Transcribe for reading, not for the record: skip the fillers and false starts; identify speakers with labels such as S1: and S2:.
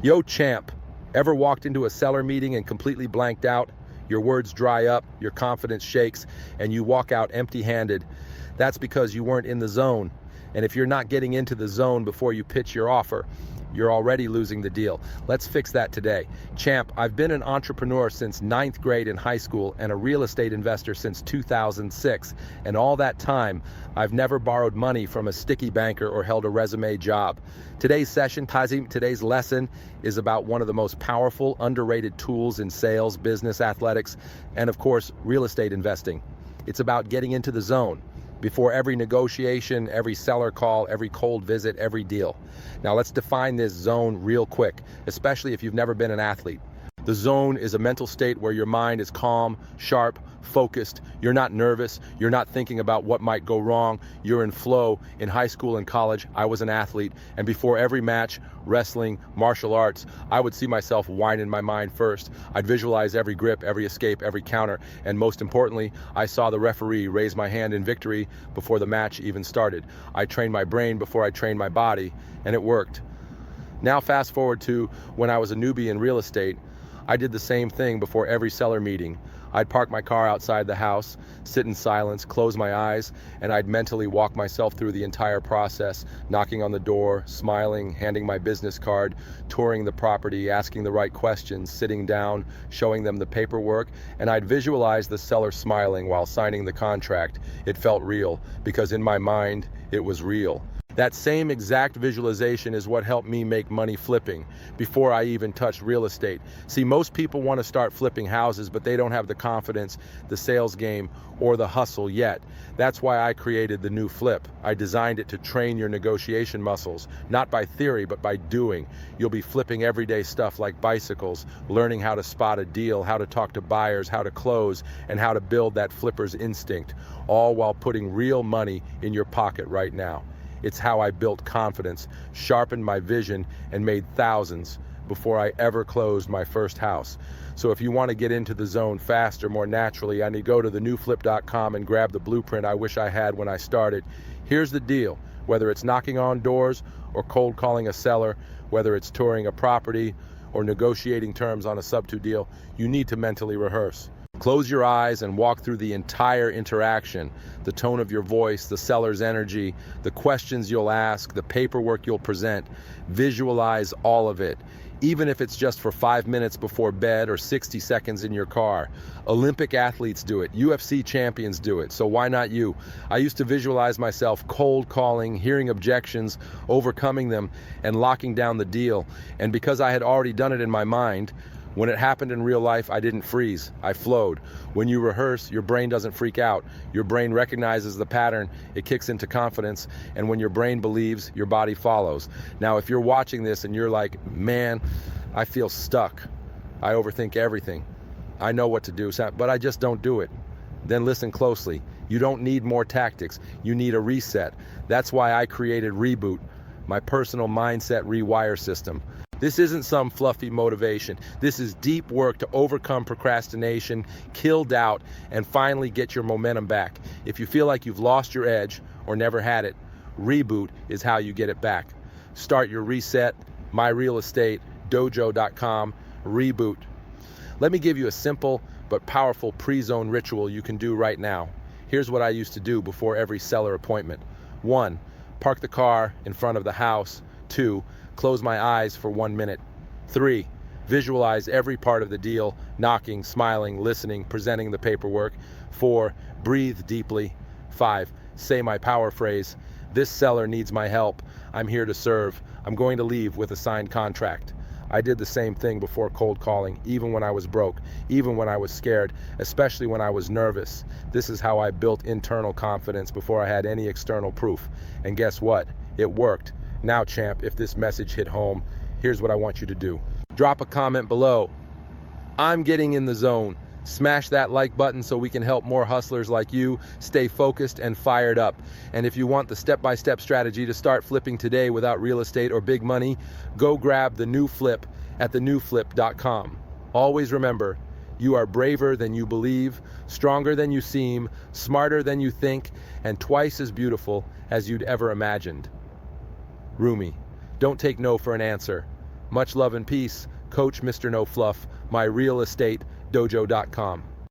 S1: Yo, champ, ever walked into a seller meeting and completely blanked out? Your words dry up, your confidence shakes, and you walk out empty-handed. That's because you weren't in the zone. And if you're not getting into the zone before you pitch your offer, you're already losing the deal. Let's fix that today. Champ, I've been an entrepreneur since 9th grade in high school and a real estate investor since 2006. And all that time, I've never borrowed money from a sticky banker or held a resume job. Today's session, today's lesson is about one of the most powerful, underrated tools in sales, business, athletics, and of course, real estate investing. It's about getting into the zone before every negotiation, every seller call, every cold visit, every deal. Now let's define this zone real quick, especially if you've never been an athlete. The zone is a mental state where your mind is calm, sharp, focused. You're not nervous. You're not thinking about what might go wrong. You're in flow. In high school and college, I was an athlete. And before every match, wrestling, martial arts, I would see myself whine in my mind first. I'd visualize every grip, every escape, every counter. And most importantly, I saw the referee raise my hand in victory before the match even started. I trained my brain before I trained my body, and it worked. Now fast forward to when I was a newbie in real estate. I did the same thing before every seller meeting. I'd park my car outside the house, sit in silence, close my eyes, and I'd mentally walk myself through the entire process, knocking on the door, smiling, handing my business card, touring the property, asking the right questions, sitting down, showing them the paperwork, and I'd visualize the seller smiling while signing the contract. It felt real, because in my mind, it was real. That same exact visualization is what helped me make money flipping before I even touched real estate. See, most people want to start flipping houses, but they don't have the confidence, the sales game, or the hustle yet. That's why I created the new flip. I designed it to train your negotiation muscles, not by theory, but by doing. You'll be flipping everyday stuff like bicycles, learning how to spot a deal, how to talk to buyers, how to close, and how to build that flipper's instinct, all while putting real money in your pocket right now. It's how I built confidence, sharpened my vision, and made thousands before I ever closed my first house. So if you want to get into the zone faster, more naturally, I need to go to thenewflip.com and grab the blueprint I wish I had when I started. Here's the deal. Whether it's knocking on doors or cold calling a seller, whether it's touring a property or negotiating terms on a sub-2 deal, you need to mentally rehearse. Close your eyes and walk through the entire interaction, the tone of your voice, the seller's energy, the questions you'll ask, the paperwork you'll present. Visualize all of it, even if it's just for 5 minutes before bed or 60 seconds in your car. Olympic athletes do it. UFC champions do it. So why not you? I used to visualize myself cold calling, hearing objections, overcoming them, and locking down the deal. And because I had already done it in my mind, when it happened in real life, I didn't freeze. I flowed. When you rehearse, your brain doesn't freak out. Your brain recognizes the pattern, it kicks into confidence, and when your brain believes, your body follows. Now, if you're watching this and you're like, man, I feel stuck. I overthink everything. I know what to do, but I just don't do it. Then listen closely. You don't need more tactics. You need a reset. That's why I created Reboot, my personal mindset rewire system. This isn't some fluffy motivation. This is deep work to overcome procrastination, kill doubt, and finally get your momentum back. If you feel like you've lost your edge or never had it, Reboot is how you get it back. Start your reset, myrealestatedojo.com, Reboot. Let me give you a simple but powerful pre-zone ritual you can do right now. Here's what I used to do before every seller appointment. 1, park the car in front of the house. 2, close my eyes for 1 minute. 3, visualize every part of the deal, knocking, smiling, listening, presenting the paperwork. 4, breathe deeply. 5, say my power phrase. This seller needs my help. I'm here to serve. I'm going to leave with a signed contract. I did the same thing before cold calling, even when I was broke, even when I was scared, especially when I was nervous. This is how I built internal confidence before I had any external proof. And guess what? It worked. Now, champ, if this message hit home, here's what I want you to do. Drop a comment below. I'm getting in the zone. Smash that like button so we can help more hustlers like you stay focused and fired up. And if you want the step-by-step strategy to start flipping today without real estate or big money, go grab the new flip at thenewflip.com. Always remember, you are braver than you believe, stronger than you seem, smarter than you think, and twice as beautiful as you'd ever imagined. Rumi, don't take no for an answer. Much love and peace. Coach Mr. No Fluff, myrealestatedojo.com.